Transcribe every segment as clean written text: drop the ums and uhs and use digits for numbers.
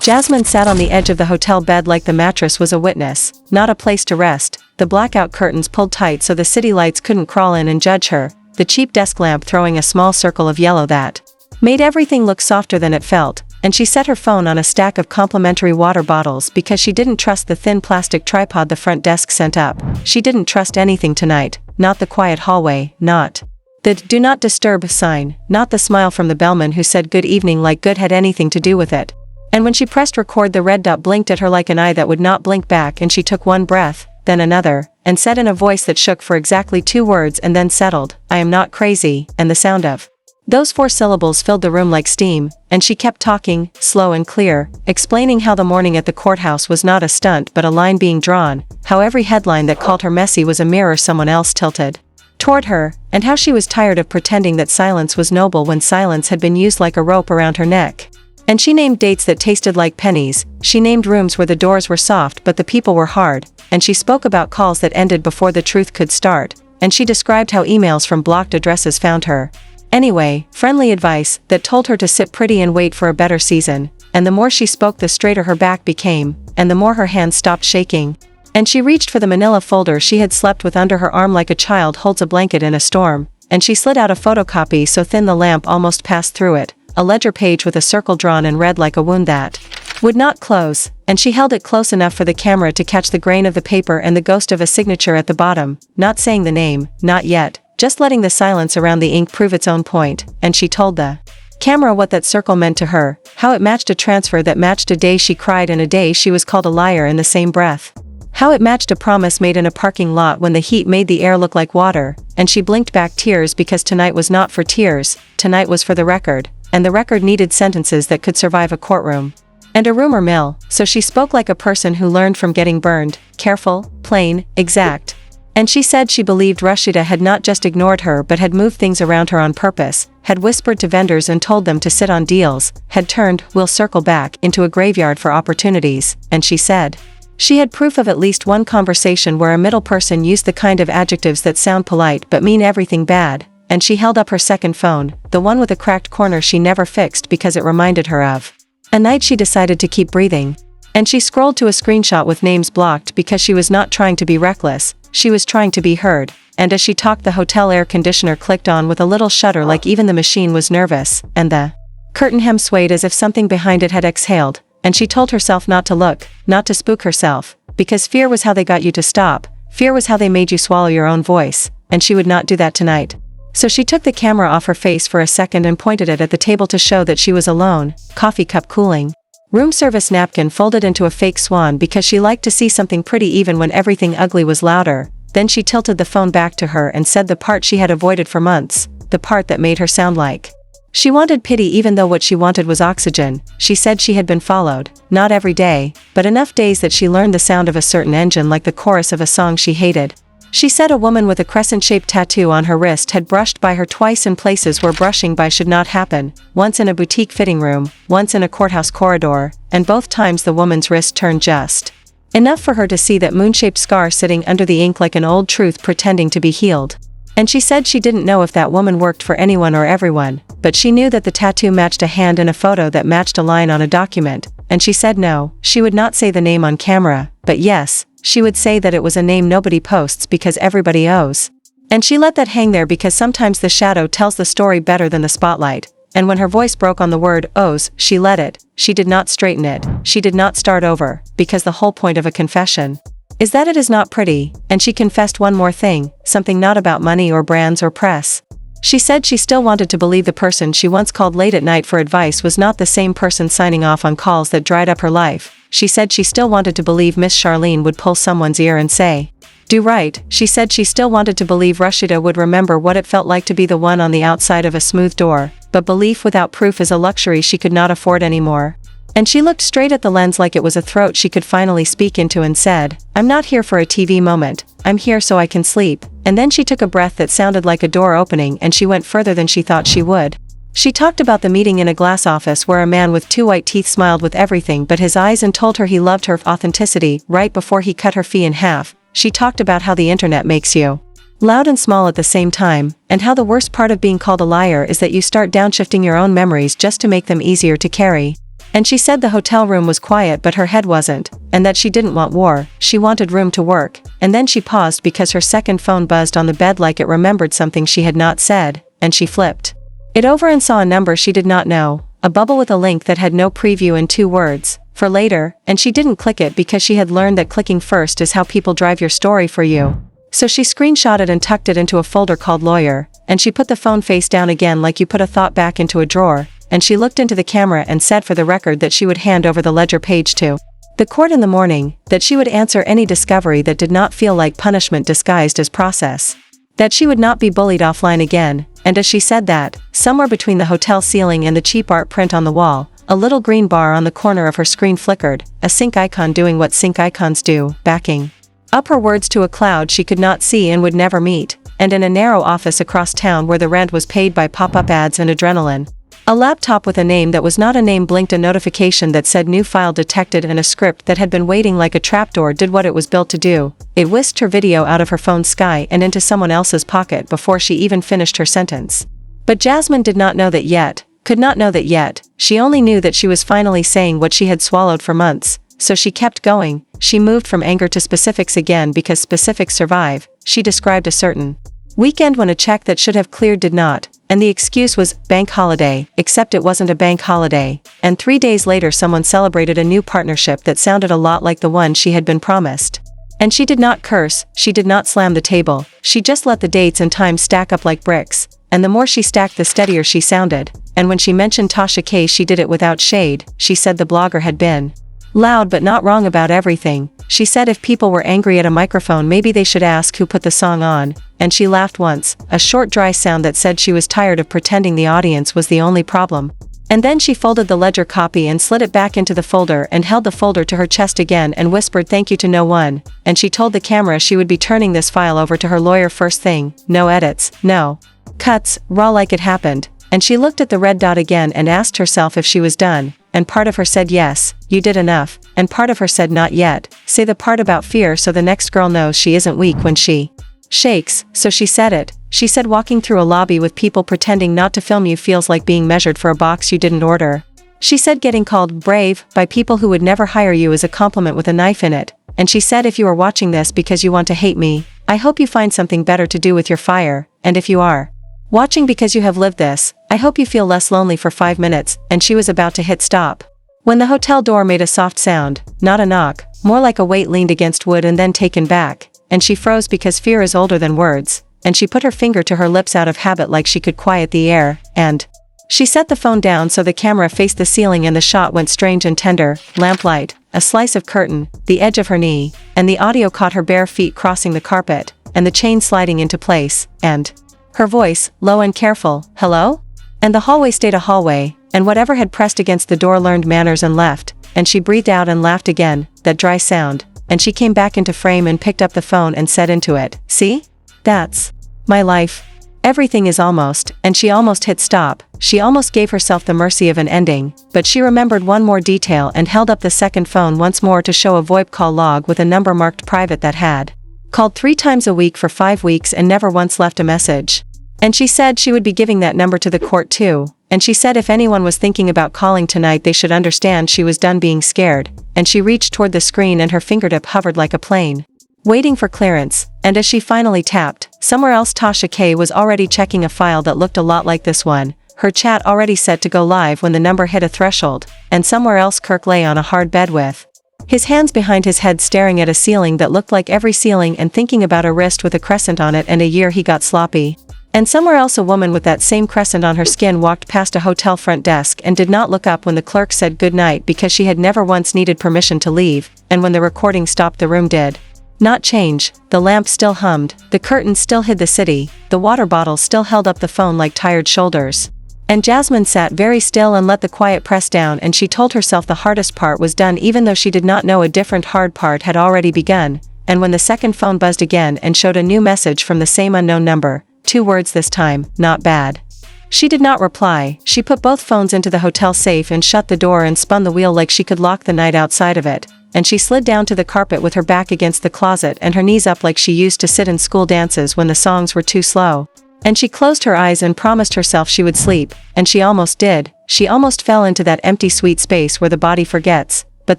Jasmine sat on the edge of the hotel bed like the mattress was a witness, not a place to rest, the blackout curtains pulled tight so the city lights couldn't crawl in and judge her, the cheap desk lamp throwing a small circle of yellow that made everything look softer than it felt, and she set her phone on a stack of complimentary water bottles because she didn't trust the thin plastic tripod the front desk sent up. She didn't trust anything tonight, not the quiet hallway, not the do not disturb sign, not the smile from the bellman who said good evening like good had anything to do with it. And when she pressed record, the red dot blinked at her like an eye that would not blink back, and she took one breath, then another, and said in a voice that shook for exactly 2 words and then settled, I am not crazy, and the sound of those 4 syllables filled the room like steam, and she kept talking, slow and clear, explaining how the morning at the courthouse was not a stunt but a line being drawn, how every headline that called her messy was a mirror someone else tilted toward her, and how she was tired of pretending that silence was noble when silence had been used like a rope around her neck. And she named dates that tasted like pennies, she named rooms where the doors were soft but the people were hard, and she spoke about calls that ended before the truth could start, and she described how emails from blocked addresses found her. Anyway, friendly advice that told her to sit pretty and wait for a better season, and the more she spoke the straighter her back became, and the more her hands stopped shaking. And she reached for the manila folder she had slept with under her arm like a child holds a blanket in a storm, and she slid out a photocopy so thin the lamp almost passed through it, a ledger page with a circle drawn and red like a wound that would not close, and she held it close enough for the camera to catch the grain of the paper and the ghost of a signature at the bottom, not saying the name, not yet, just letting the silence around the ink prove its own point, and she told the camera what that circle meant to her, how it matched a transfer that matched a day she cried and a day she was called a liar in the same breath. How it matched a promise made in a parking lot when the heat made the air look like water, and she blinked back tears because tonight was not for tears, tonight was for the record, and the record needed sentences that could survive a courtroom and a rumor mill, so she spoke like a person who learned from getting burned, careful, plain, exact. And she said she believed Rasheeda had not just ignored her but had moved things around her on purpose, had whispered to vendors and told them to sit on deals, had turned, we'll circle back, into a graveyard for opportunities, and she said she had proof of at least one conversation where a middle person used the kind of adjectives that sound polite but mean everything bad, and she held up her second phone, the one with a cracked corner she never fixed because it reminded her of a night she decided to keep breathing. And she scrolled to a screenshot with names blocked because she was not trying to be reckless, she was trying to be heard, and as she talked the hotel air conditioner clicked on with a little shudder like even the machine was nervous, and the curtain hem swayed as if something behind it had exhaled, and she told herself not to look, not to spook herself, because fear was how they got you to stop, fear was how they made you swallow your own voice, and she would not do that tonight. So she took the camera off her face for a second and pointed it at the table to show that she was alone, coffee cup cooling. Room service napkin folded into a fake swan because she liked to see something pretty even when everything ugly was louder. Then she tilted the phone back to her and said the part she had avoided for months, the part that made her sound like she wanted pity even though what she wanted was oxygen. She said she had been followed, not every day, but enough days that she learned the sound of a certain engine like the chorus of a song she hated. She said a woman with a crescent-shaped tattoo on her wrist had brushed by her twice in places where brushing by should not happen, once in a boutique fitting room, once in a courthouse corridor, and both times the woman's wrist turned just enough for her to see that moon-shaped scar sitting under the ink like an old truth pretending to be healed. And she said she didn't know if that woman worked for anyone or everyone, but she knew that the tattoo matched a hand in a photo that matched a line on a document, and she said no, she would not say the name on camera, but yes, she would say that it was a name nobody posts because everybody owes. And she let that hang there because sometimes the shadow tells the story better than the spotlight, and when her voice broke on the word owes, she let it, she did not straighten it, she did not start over, because the whole point of a confession is that it is not pretty, and she confessed one more thing, something not about money or brands or press. She said she still wanted to believe the person she once called late at night for advice was not the same person signing off on calls that dried up her life. She said she still wanted to believe Miss Charlene would pull someone's ear and say, do right. She said she still wanted to believe Rasheeda would remember what it felt like to be the one on the outside of a smooth door, but belief without proof is a luxury she could not afford anymore. And she looked straight at the lens like it was a throat she could finally speak into and said, I'm not here for a TV moment, I'm here so I can sleep. And then she took a breath that sounded like a door opening and she went further than she thought she would. She talked about the meeting in a glass office where a man with 2 white teeth smiled with everything but his eyes and told her he loved her authenticity right before he cut her fee in half. She talked about how the internet makes you loud and small at the same time, and how the worst part of being called a liar is that you start downshifting your own memories just to make them easier to carry. And she said the hotel room was quiet but her head wasn't, and that she didn't want war, she wanted room to work, and then she paused because her second phone buzzed on the bed like it remembered something she had not said, and she flipped it over and saw a number she did not know, a bubble with a link that had no preview and 2 words, for later, and she didn't click it because she had learned that clicking first is how people drive your story for you. So she screenshotted and tucked it into a folder called Lawyer, and she put the phone face down again like you put a thought back into a drawer, and she looked into the camera and said for the record that she would hand over the ledger page to the court in the morning, that she would answer any discovery that did not feel like punishment disguised as process, that she would not be bullied offline again, and as she said that, somewhere between the hotel ceiling and the cheap art print on the wall, a little green bar on the corner of her screen flickered, a sync icon doing what sync icons do, backing up her words to a cloud she could not see and would never meet, and in a narrow office across town where the rent was paid by pop-up ads and adrenaline. A laptop with a name that was not a name blinked a notification that said new file detected, and a script that had been waiting like a trapdoor did what it was built to do. It whisked her video out of her phone's sky and into someone else's pocket before she even finished her sentence. But Jasmine did not know that yet, could not know that yet, she only knew that she was finally saying what she had swallowed for months, so she kept going. She moved from anger to specifics again because specifics survive. She described a certain weekend when a check that should have cleared did not, and the excuse was bank holiday, except it wasn't a bank holiday, and 3 days later someone celebrated a new partnership that sounded a lot like the one she had been promised. And she did not curse, she did not slam the table, she just let the dates and times stack up like bricks, and the more she stacked the steadier she sounded, and when she mentioned Tasha K she did it without shade. She said the blogger had been loud but not wrong about everything. She said if people were angry at a microphone maybe they should ask who put the song on, and she laughed once, a short dry sound that said she was tired of pretending the audience was the only problem. And then she folded the ledger copy and slid it back into the folder and held the folder to her chest again and whispered thank you to no one, and she told the camera she would be turning this file over to her lawyer first thing, no edits, no cuts, raw like it happened. And she looked at the red dot again and asked herself if she was done, and part of her said yes, you did enough, and part of her said not yet, say the part about fear so the next girl knows she isn't weak when she shakes, so she said it. She said walking through a lobby with people pretending not to film you feels like being measured for a box you didn't order. She said getting called brave by people who would never hire you is a compliment with a knife in it, and she said if you are watching this because you want to hate me, I hope you find something better to do with your fire, and if you are watching because you have lived this, I hope you feel less lonely for 5 minutes, and she was about to hit stop when the hotel door made a soft sound, not a knock, more like a weight leaned against wood and then taken back, and she froze because fear is older than words, and she put her finger to her lips out of habit like she could quiet the air, and she set the phone down so the camera faced the ceiling and the shot went strange and tender, lamplight, a slice of curtain, the edge of her knee, and the audio caught her bare feet crossing the carpet, and the chain sliding into place, and her voice, low and careful, hello? And the hallway stayed a hallway, and whatever had pressed against the door learned manners and left, and she breathed out and laughed again, that dry sound, and she came back into frame and picked up the phone and said into it, see? That's my life. Everything is almost, and she almost hit stop, she almost gave herself the mercy of an ending, but she remembered one more detail and held up the second phone once more to show a VoIP call log with a number marked private that had called 3 times a week for 5 weeks and never once left a message. And she said she would be giving that number to the court too, and she said if anyone was thinking about calling tonight they should understand she was done being scared, and she reached toward the screen and her fingertip hovered like a plane, waiting for clearance, and as she finally tapped, somewhere else Tasha K was already checking a file that looked a lot like this one, her chat already set to go live when the number hit a threshold, and somewhere else Kirk lay on a hard bed with his hands behind his head staring at a ceiling that looked like every ceiling and thinking about a wrist with a crescent on it and a year he got sloppy. And somewhere else a woman with that same crescent on her skin walked past a hotel front desk and did not look up when the clerk said good night because she had never once needed permission to leave, and when the recording stopped the room did not change, the lamp still hummed, the curtains still hid the city, the water bottle still held up the phone like tired shoulders. And Jasmine sat very still and let the quiet press down, and she told herself the hardest part was done even though she did not know a different hard part had already begun, and when the second phone buzzed again and showed a new message from the same unknown number, 2 words this time, not bad. She did not reply, she put both phones into the hotel safe and shut the door and spun the wheel like she could lock the night outside of it, and she slid down to the carpet with her back against the closet and her knees up like she used to sit in school dances when the songs were too slow. And she closed her eyes and promised herself she would sleep, and she almost did. She almost fell into that empty sweet space where the body forgets, but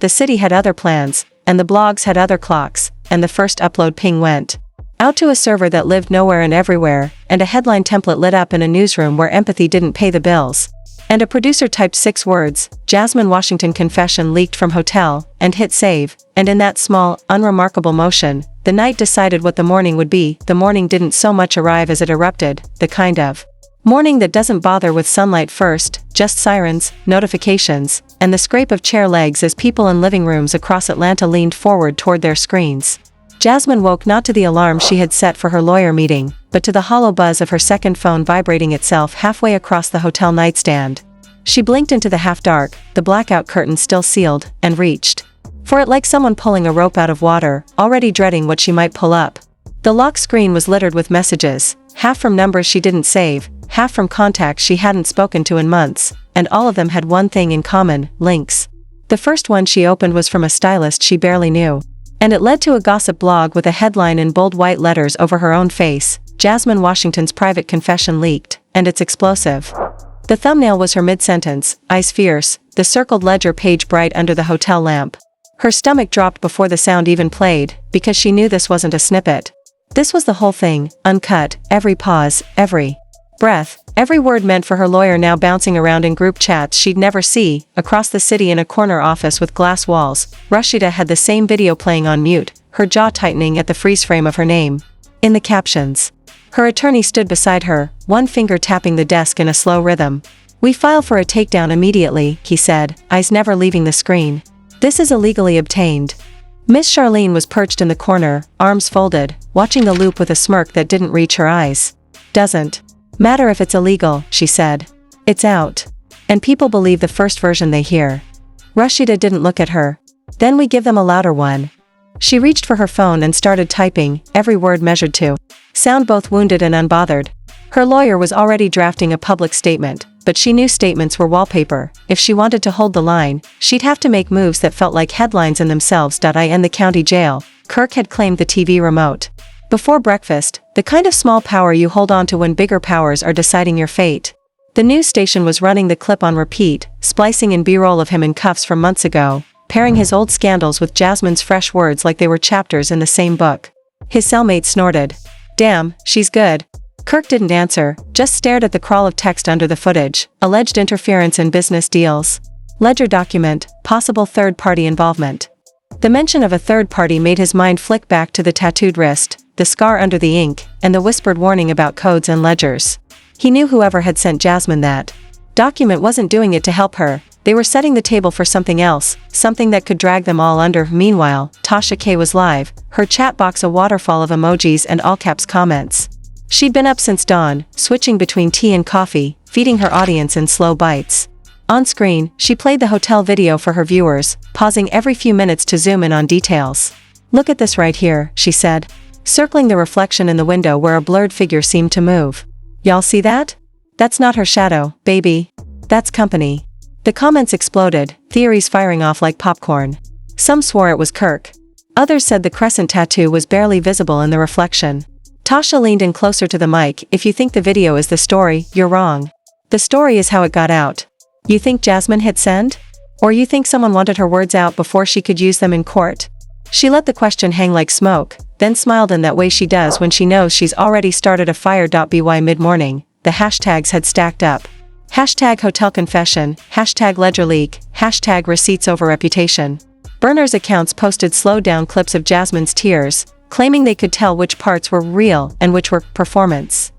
the city had other plans, and the blogs had other clocks, and the first upload ping went out to a server that lived nowhere and everywhere, and a headline template lit up in a newsroom where empathy didn't pay the bills. And a producer typed 6 words, Jasmine Washington confession leaked from hotel, and hit save, and in that small, unremarkable motion, the night decided what the morning would be. The morning didn't so much arrive as it erupted, the kind of morning that doesn't bother with sunlight first, just sirens, notifications, and the scrape of chair legs as people in living rooms across Atlanta leaned forward toward their screens. Jasmine woke not to the alarm she had set for her lawyer meeting, but to the hollow buzz of her second phone vibrating itself halfway across the hotel nightstand. She blinked into the half-dark, the blackout curtain still sealed, and reached for it like someone pulling a rope out of water, already dreading what she might pull up. The lock screen was littered with messages, half from numbers she didn't save, half from contacts she hadn't spoken to in months, and all of them had one thing in common, links. The first one she opened was from a stylist she barely knew. And it led to a gossip blog with a headline in bold white letters over her own face, Jasmine Washington's private confession leaked, and it's explosive. The thumbnail was her mid-sentence, eyes fierce, the circled ledger page bright under the hotel lamp. Her stomach dropped before the sound even played, because she knew this wasn't a snippet. This was the whole thing, uncut, every pause, every breath, every word meant for her lawyer now bouncing around in group chats she'd never see, across the city in a corner office with glass walls. Rasheeda had the same video playing on mute, her jaw tightening at the freeze frame of her name. In the captions. Her attorney stood beside her, one finger tapping the desk in a slow rhythm. "We file for a takedown immediately," he said, eyes never leaving the screen. "This is illegally obtained." Miss Charlene was perched in the corner, arms folded, watching the loop with a smirk that didn't reach her eyes. "Doesn't matter if it's illegal," she said. "It's out. And people believe the first version they hear." Rasheeda didn't look at her. "Then we give them a louder one." She reached for her phone and started typing, every word measured to sound both wounded and unbothered. Her lawyer was already drafting a public statement, but she knew statements were wallpaper. If she wanted to hold the line, she'd have to make moves that felt like headlines in themselves. In the county jail, Kirk had claimed the TV remote. Before breakfast, the kind of small power you hold on to when bigger powers are deciding your fate. The news station was running the clip on repeat, splicing in B-roll of him in cuffs from months ago, pairing his old scandals with Jasmine's fresh words like they were chapters in the same book. His cellmate snorted. "Damn, she's good." Kirk didn't answer, just stared at the crawl of text under the footage. Alleged interference in business deals. Ledger document, possible third-party involvement. The mention of a third party made his mind flick back to the tattooed wrist, the scar under the ink, and the whispered warning about codes and ledgers. He knew whoever had sent Jasmine that document wasn't doing it to help her. They were setting the table for something else, something that could drag them all under. Meanwhile, Tasha K was live, her chat box a waterfall of emojis and all-caps comments. She'd been up since dawn, switching between tea and coffee, feeding her audience in slow bites. On screen, she played the hotel video for her viewers, pausing every few minutes to zoom in on details. "Look at this right here," she said, circling the reflection in the window where a blurred figure seemed to move. "Y'all see that? That's not her shadow, baby. That's company." The comments exploded, theories firing off like popcorn. Some swore it was Kirk. Others said the crescent tattoo was barely visible in the reflection. Tasha leaned in closer to the mic. "If you think the video is the story, you're wrong. The story is how it got out. You think Jasmine hit send? Or you think someone wanted her words out before she could use them in court?" She let the question hang like smoke, then smiled in that way she does when she knows she's already started a fire. By mid-morning, the hashtags had stacked up. Hashtag hotel confession, hashtag ledger leak, hashtag receipts over reputation. Burners accounts posted slowed-down clips of Jasmine's tears, claiming they could tell which parts were real and which were performance.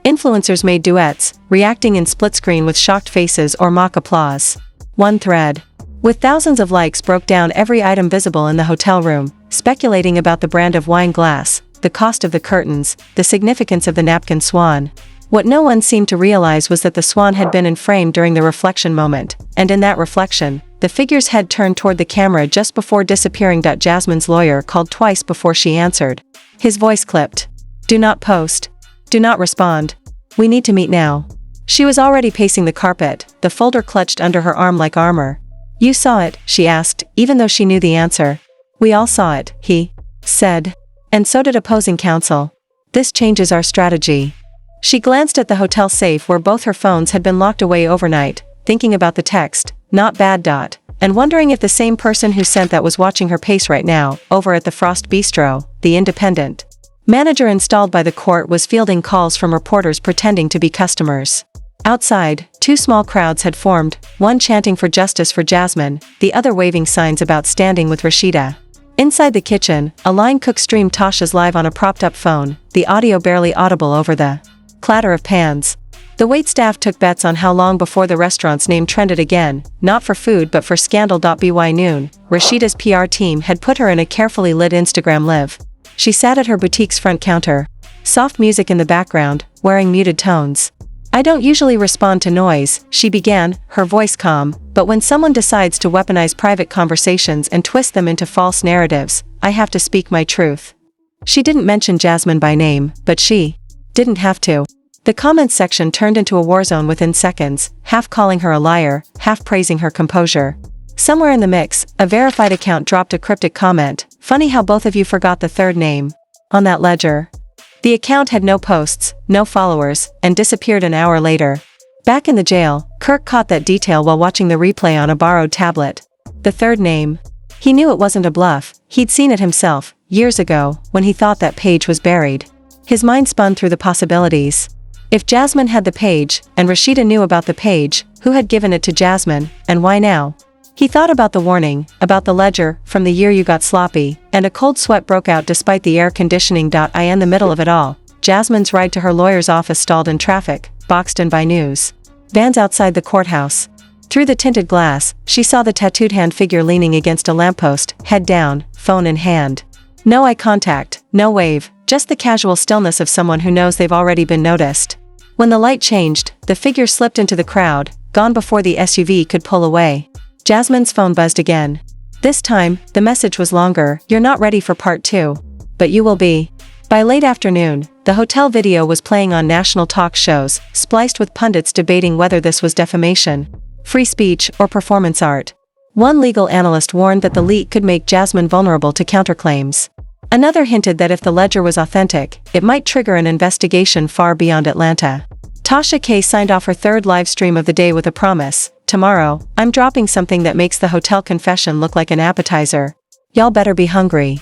Influencers made duets, reacting in split screen with shocked faces or mock applause. One thread, with thousands of likes, broke down every item visible in the hotel room, speculating about the brand of wine glass, the cost of the curtains, the significance of the napkin swan. What no one seemed to realize was that the swan had been in frame during the reflection moment, and in that reflection, the figure's head turned toward the camera just before disappearing. Jasmine's lawyer called twice before she answered. His voice clipped. "Do not post. Do not respond. We need to meet now." She was already pacing the carpet, the folder clutched under her arm like armor. "You saw it?" she asked, even though she knew the answer. "We all saw it," he said. "And so did opposing counsel. This changes our strategy." She glanced at the hotel safe where both her phones had been locked away overnight, thinking about the text, "Not bad. And wondering if the same person who sent that was watching her pace right now, over at the Frost Bistro, the independent manager installed by the court, was fielding calls from reporters pretending to be customers. Outside, two small crowds had formed, one chanting for justice for Jasmine, the other waving signs about standing with Rasheeda. Inside the kitchen, a line cook streamed Tasha's live on a propped-up phone, the audio barely audible over the clatter of pans. The waitstaff took bets on how long before the restaurant's name trended again, not for food but for scandal. By noon, Rasheeda's PR team had put her in a carefully lit Instagram live. She sat at her boutique's front counter. Soft music in the background, wearing muted tones. "I don't usually respond to noise," she began, her voice calm, "but when someone decides to weaponize private conversations and twist them into false narratives, I have to speak my truth." She didn't mention Jasmine by name, but she didn't have to. The comments section turned into a war zone within seconds, half calling her a liar, half praising her composure. Somewhere in the mix, a verified account dropped a cryptic comment, "Funny how both of you forgot the third name on that ledger." The account had no posts, no followers, and disappeared an hour later. Back in the jail, Kirk caught that detail while watching the replay on a borrowed tablet. The third name. He knew it wasn't a bluff, he'd seen it himself, years ago, when he thought that page was buried. His mind spun through the possibilities. If Jasmine had the page, and Rasheeda knew about the page, who had given it to Jasmine, and why now? He thought about the warning, about the ledger, "From the year you got sloppy," and a cold sweat broke out despite the air conditioning. In the middle of it all, Jasmine's ride to her lawyer's office stalled in traffic, boxed in by news vans outside the courthouse. Through the tinted glass, she saw the tattooed hand figure leaning against a lamppost, head down, phone in hand. No eye contact, no wave, just the casual stillness of someone who knows they've already been noticed. When the light changed, the figure slipped into the crowd, gone before the SUV could pull away. Jasmine's phone buzzed again. This time, the message was longer, "You're not ready for part 2. But you will be." By late afternoon, the hotel video was playing on national talk shows, spliced with pundits debating whether this was defamation, free speech, or performance art. One legal analyst warned that the leak could make Jasmine vulnerable to counterclaims. Another hinted that if the ledger was authentic, it might trigger an investigation far beyond Atlanta. Tasha K signed off her third live stream of the day with a promise, "Tomorrow, I'm dropping something that makes the hotel confession look like an appetizer. Y'all better be hungry."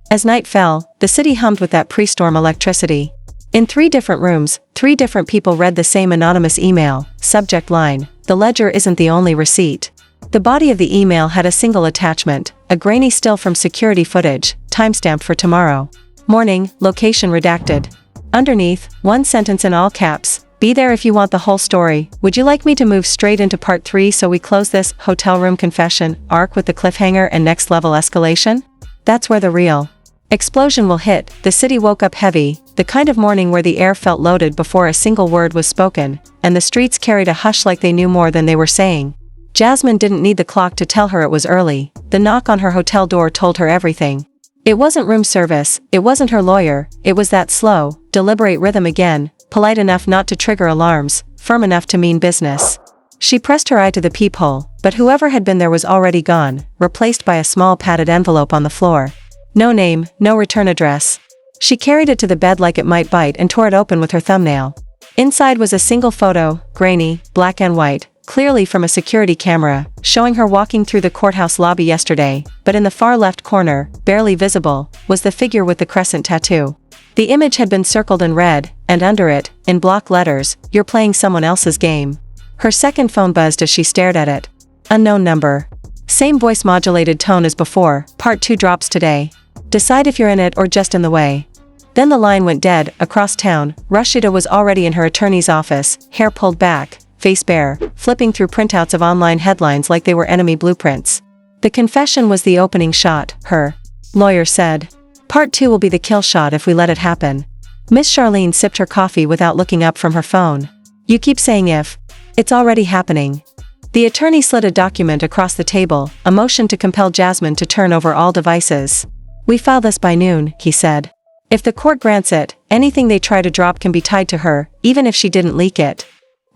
As night fell, the city hummed with that pre-storm electricity. In 3 different rooms, 3 different people read the same anonymous email, subject line, "The ledger isn't the only receipt." The body of the email had a single attachment, a grainy still from security footage, timestamped for tomorrow morning, location redacted. Underneath, one sentence in all caps, "Be there if you want the whole story. Would you like me to move straight into part 3 so we close this hotel room confession arc with the cliffhanger and next level escalation? That's where the real explosion will hit." The city woke up heavy, the kind of morning where the air felt loaded before a single word was spoken, and the streets carried a hush like they knew more than they were saying. Jasmine didn't need the clock to tell her it was early. The knock on her hotel door told her everything. It wasn't room service, it wasn't her lawyer, it was that slow, deliberate rhythm again, polite enough not to trigger alarms, firm enough to mean business. She pressed her eye to the peephole, but whoever had been there was already gone, replaced by a small padded envelope on the floor. No name, no return address. She carried it to the bed like it might bite and tore it open with her thumbnail. Inside was a single photo, grainy, black and white, clearly from a security camera, showing her walking through the courthouse lobby yesterday, but in the far left corner, barely visible, was the figure with the crescent tattoo. The image had been circled in red, and under it, in block letters, "You're playing someone else's game." Her second phone buzzed as she stared at it. Unknown number. Same voice modulated tone as before, "Part 2 drops today. Decide if you're in it or just in the way." Then the line went dead. Across town, Rasheeda was already in her attorney's office, hair pulled back, face bare, flipping through printouts of online headlines like they were enemy blueprints. The confession was the opening shot, her lawyer said. "Part 2 will be the kill shot if we let it happen." Miss Charlene sipped her coffee without looking up from her phone. "You keep saying if. It's already happening." The attorney slid a document across the table, a motion to compel Jasmine to turn over all devices. "We file this by noon," he said. "If the court grants it, anything they try to drop can be tied to her, even if she didn't leak it."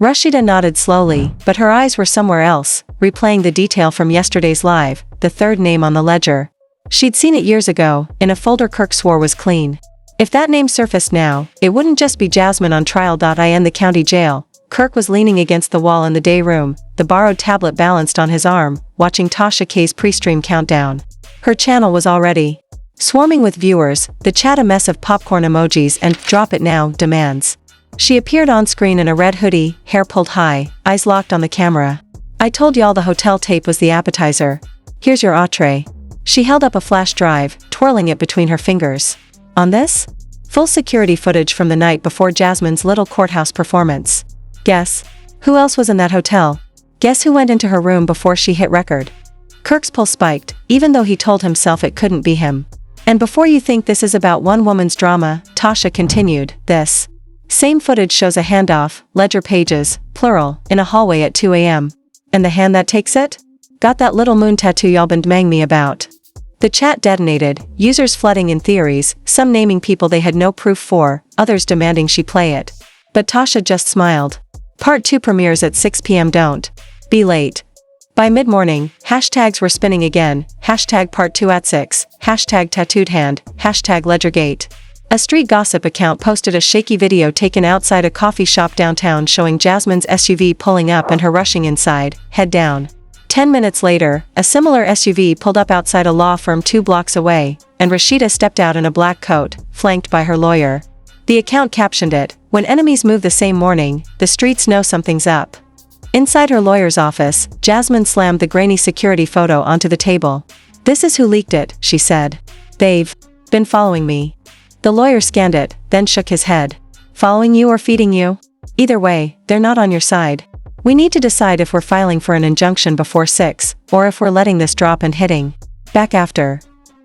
Rasheeda nodded slowly, but her eyes were somewhere else, replaying the detail from yesterday's live, the third name on the ledger. She'd seen it years ago, in a folder Kirk swore was clean. If that name surfaced now, it wouldn't just be Jasmine on trial. In the county jail, Kirk was leaning against the wall in the day room, the borrowed tablet balanced on his arm, watching Tasha K's pre-stream countdown. Her channel was already swarming with viewers, the chat a mess of popcorn emojis and "drop it now" demands. She appeared on screen in a red hoodie, hair pulled high, eyes locked on the camera. "I told y'all the hotel tape was the appetizer. Here's your entree." She held up a flash drive, twirling it between her fingers. On this? Full security footage from the night before Jasmine's little courthouse performance. Guess who else was in that hotel? Guess who went into her room before she hit record? Kirk's pulse spiked, even though he told himself it couldn't be him. "And before you think this is about one woman's drama," Tasha continued, "this same footage shows a handoff, ledger pages, plural, in a hallway at 2 a.m. And the hand that takes it? Got that little moon tattoo y'all been demanding me about." The chat detonated, users flooding in theories, some naming people they had no proof for, others demanding she play it. But Tasha just smiled. Part 2 premieres at 6 p.m. Don't be late. By mid-morning, hashtags were spinning again, hashtag part 2 at 6, hashtag tattooed hand, hashtag ledgergate. A street gossip account posted a shaky video taken outside a coffee shop downtown showing Jasmine's SUV pulling up and her rushing inside, head down. 10 minutes later, a similar SUV pulled up outside a law firm 2 blocks away, and Rasheeda stepped out in a black coat, flanked by her lawyer. The account captioned it, "When enemies move the same morning, the streets know something's up." Inside her lawyer's office, Jasmine slammed the grainy security photo onto the table. "This is who leaked it," she said. "They've been following me." The lawyer scanned it, then shook his head. "Following you or feeding you? Either way, they're not on your side. We need to decide if we're filing for an injunction before 6, or if we're letting this drop and hitting back after."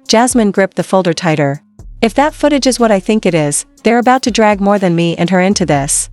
Jasmine gripped the folder tighter. "If that footage is what I think it is, they're about to drag more than me and her into this."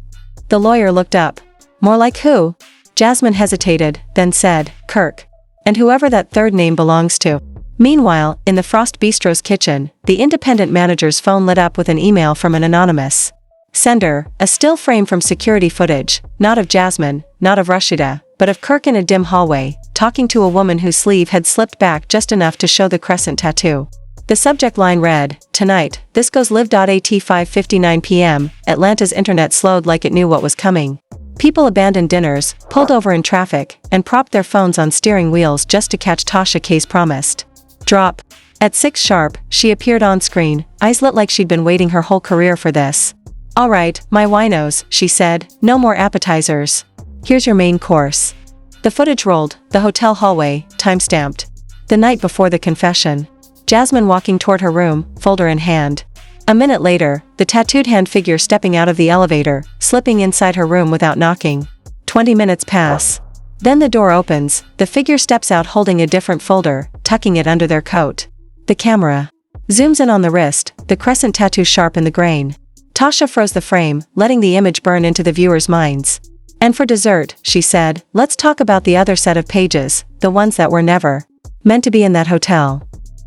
The lawyer looked up. "More like who?" Jasmine hesitated, then said, "Kirk. And whoever that third name belongs to." Meanwhile, in the Frost Bistro's kitchen, the independent manager's phone lit up with an email from an anonymous sender, a still frame from security footage, not of Jasmine, not of Rasheeda, but of Kirk in a dim hallway, talking to a woman whose sleeve had slipped back just enough to show the crescent tattoo. The subject line read, "Tonight, this goes live. At 5:59 p.m., Atlanta's internet slowed like it knew what was coming. People abandoned dinners, pulled over in traffic, and propped their phones on steering wheels just to catch Tasha K's promised drop." At 6 sharp, she appeared on screen, eyes lit like she'd been waiting her whole career for this. "All right, my winos," she said, "no more appetizers. Here's your main course." The footage rolled, the hotel hallway, time-stamped. The night before the confession. Jasmine walking toward her room, folder in hand. A minute later, the tattooed hand figure stepping out of the elevator, slipping inside her room without knocking. 20 minutes pass. Then the door opens, the figure steps out holding a different folder, tucking it under their coat. The camera zooms in on the wrist, the crescent tattoo sharp in the grain. Tasha froze the frame, letting the image burn into the viewers' minds. "And for dessert," she said, "let's talk about the other set of pages, the ones that were never meant to be in that hotel."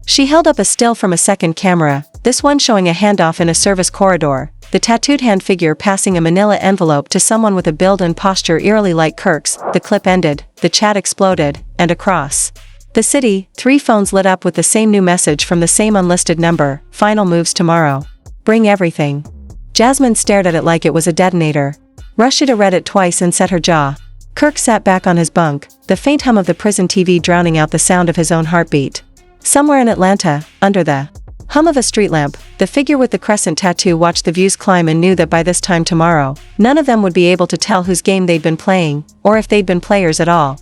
She held up a still from a second camera, this one showing a handoff in a service corridor, the tattooed hand figure passing a manila envelope to someone with a build and posture eerily like Kirk's. The clip ended, the chat exploded, and across the city, 3 phones lit up with the same new message from the same unlisted number, "Final moves tomorrow. Bring everything." Jasmine stared at it like it was a detonator. Rasheeda read it twice and set her jaw. Kirk sat back on his bunk, the faint hum of the prison TV drowning out the sound of his own heartbeat. Somewhere in Atlanta, under the hum of a street lamp, the figure with the crescent tattoo watched the views climb and knew that by this time tomorrow, none of them would be able to tell whose game they'd been playing, or if they'd been players at all.